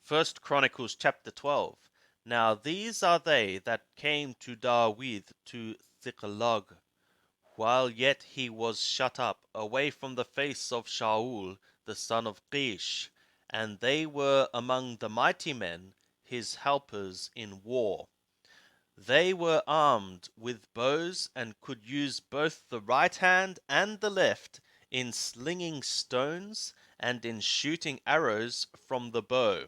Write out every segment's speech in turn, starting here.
First Chronicles chapter 12. Now these are they that came to Dawid to Ziklag, while yet he was shut up, away from the face of Shaul the son of Kish, and they were among the mighty men, his helpers in war. They were armed with bows, and could use both the right hand and the left in slinging stones and in shooting arrows from the bow.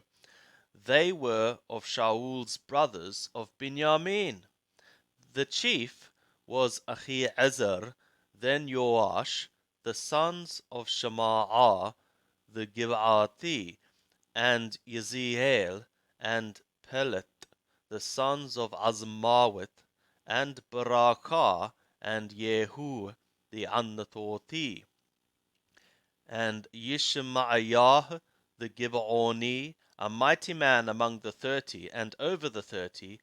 They were of Shaul's brothers of Binyamin. The chief was Ahiezer, then Joash, the sons of Shema'ah the Gibeathi, and Yeziel, and Pelet, the sons of Azmaweth, and Barakah, and Yehu, the Anathothi, and Yishma'iah the Gibeoni, a mighty man among the 30 and over the 30,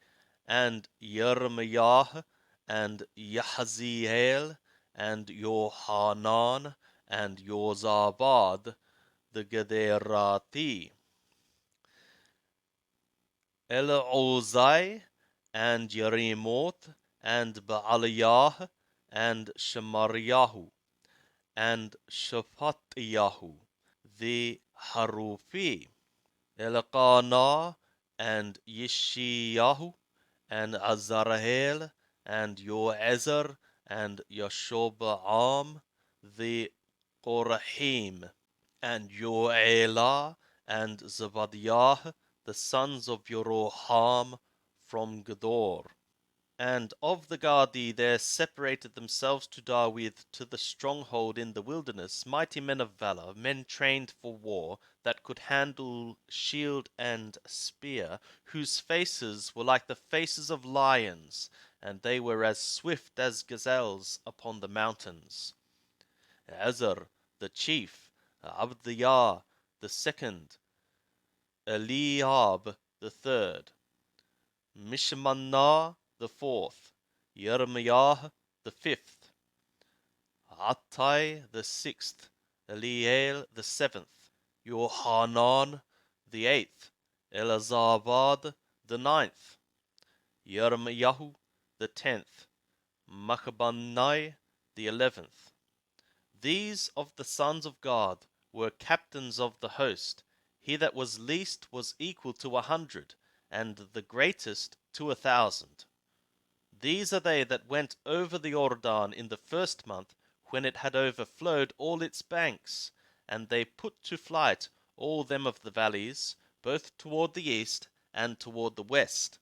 and Yeremiah, and Yahaziel, and Yohanan, and Yozabad the Gederati, Elozai, and Yerimoth, and Baaliah, and Shemariahu, and Shaphatiyahu, the Harufi, Elkanah, and Yeshiyahu, and Azarahel, and Yoezer, and Yashobaam, the Korahim, and Joelah, and Zebadiah, the sons of Jeroham from Gedor. And of the Gadi there separated themselves to Dawid to the stronghold in the wilderness, mighty men of valor, men trained for war, that could handle shield and spear, whose faces were like the faces of lions, and they were as swift as gazelles upon the mountains. Ezer the chief, Abdiyah the second, Eliab the third, Mishmannah the fourth, Jeremiah the fifth, Attai the sixth, Eliel the seventh, Yohanan the eighth, Elazabad the ninth, Jeremiah the 10th, Machabannai the 11th. These of the sons of God were captains of the host. He that was least was equal to 100, and the greatest to 1,000. These are they that went over the Jordan in the first month, when it had overflowed all its banks, and they put to flight all them of the valleys, both toward the east and toward the west.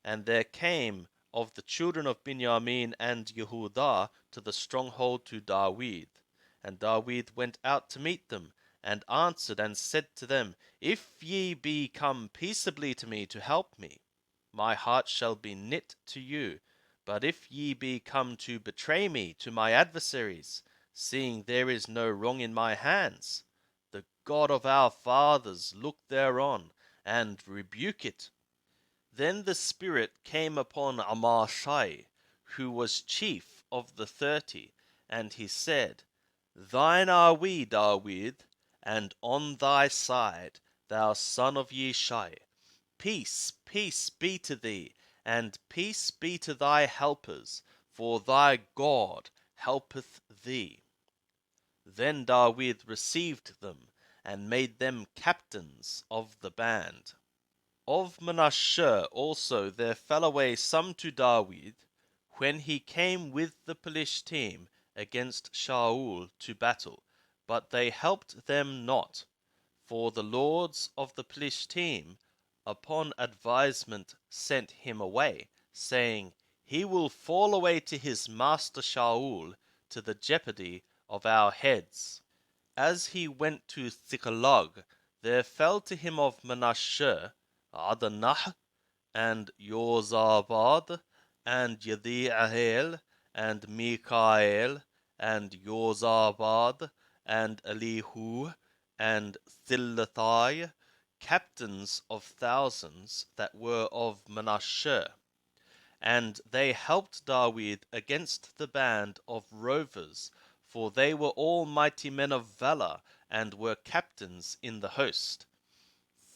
And there came of the children of Binyamin and Yehudah to the stronghold to Dawid. And Dawid went out to meet them, and answered and said to them, If ye be come peaceably to me to help me, my heart shall be knit to you. But if ye be come to betray me to my adversaries, seeing there is no wrong in my hands, the God of our fathers look thereon, and rebuke it. Then the Spirit came upon Amashai, who was chief of the 30, and he said, Thine are we, Dawid, and on thy side, thou son of Yeshai. Peace, peace be to thee, and peace be to thy helpers, for thy God helpeth thee. Then Dawid received them, and made them captains of the band. Of Manasseh also there fell away some to Dawid, when he came with the Pelishtim against Shaul to battle, but they helped them not. For the lords of the Pelishtim upon advisement sent him away, saying, He will fall away to his master Shaul, to the jeopardy of our heads. As he went to Ziklag, there fell to him of Manasseh Adonah, and Yozabad, and Yediahel, and Mikael, and Yozabad, and Elihu, and Thilathai, captains of thousands that were of Manasseh. And they helped Dawid against the band of rovers, for they were all mighty men of valor, and were captains in the host.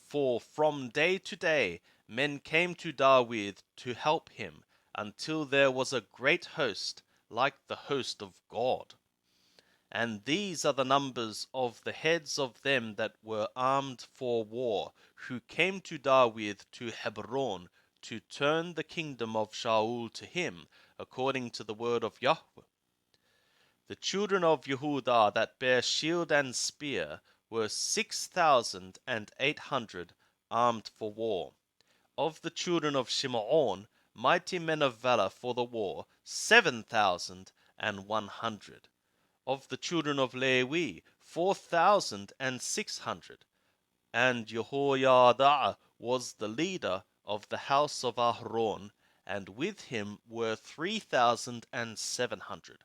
For from day to day men came to Dawid to help him, until there was a great host, like the host of God. And these are the numbers of the heads of them that were armed for war, who came to Dawid to Hebron, to turn the kingdom of Shaul to him, according to the word of Yahweh. The children of Yehudah that bare shield and spear were 6,800 armed for war. Of the children of Shimon, mighty men of valor for the war, 7,100. Of the children of Levi, 4,600. And Jehoiada was the leader of the house of Aharon, and with him were 3,700.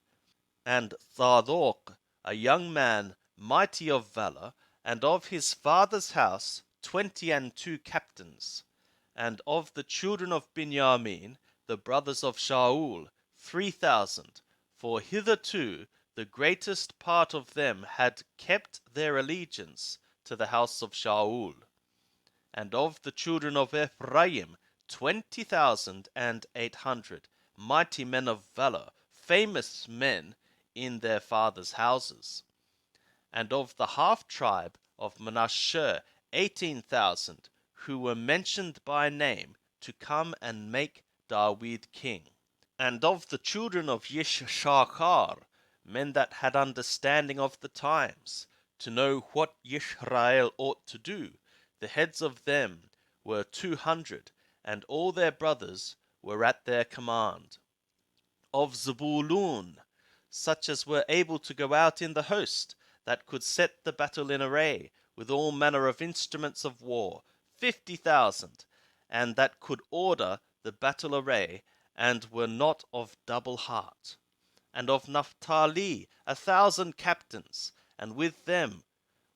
And Zadok, a young man, mighty of valor, and of his father's house 22 captains. And of the children of Benjamin, the brothers of Shaul, 3,000. For hitherto the greatest part of them had kept their allegiance to the house of Shaul. And of the children of Ephraim, 20,800, mighty men of valor, famous men in their fathers' houses. And of the half tribe of Manasseh, 18,000, who were mentioned by name to come and make Dawid king. And of the children of Yishshachar, men that had understanding of the times, to know what Yisrael ought to do, the heads of them were 200, and all their brothers were at their command. Of Zebulun, such as were able to go out in the host, that could set the battle in array, with all manner of instruments of war, 50,000, and that could order the battle array, and were not of double heart. And of Naphtali 1,000 captains, and with them,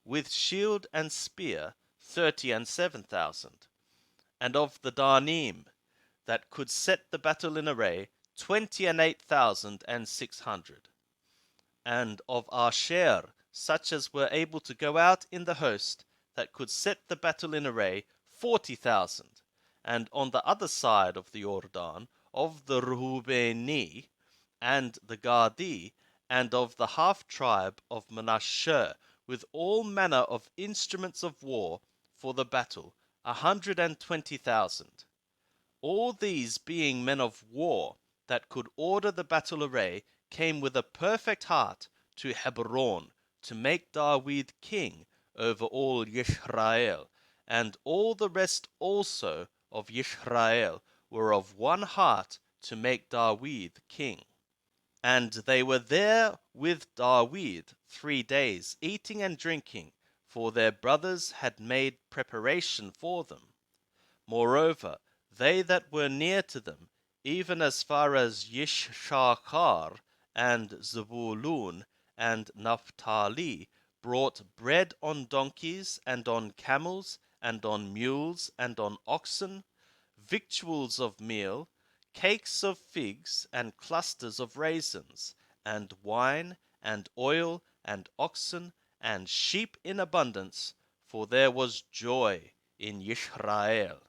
with shield and spear, 37,000. And of the Danim, that could set the battle in array, 28,600. And of Asher, such as were able to go out in the host, that could set the battle in array, 40,000. And on the other side of the Jordan, of the Reubeni, and the Gadi, and of the half tribe of Manasseh, with all manner of instruments of war for the battle, 120,000. All these being men of war, that could order the battle array, came with a perfect heart to Hebron, to make Dawid king over all Yisrael. And all the rest also of Yisrael were of one heart to make Dawid king. And they were there with Dawid 3 days, eating and drinking, for their brothers had made preparation for them. Moreover, they that were near to them, even as far as Yishshachar and Zebulun and Naphtali, brought bread on donkeys and on camels and on mules and on oxen, victuals of meal, cakes of figs and clusters of raisins, and wine and oil and oxen and sheep in abundance, for there was joy in Yisrael.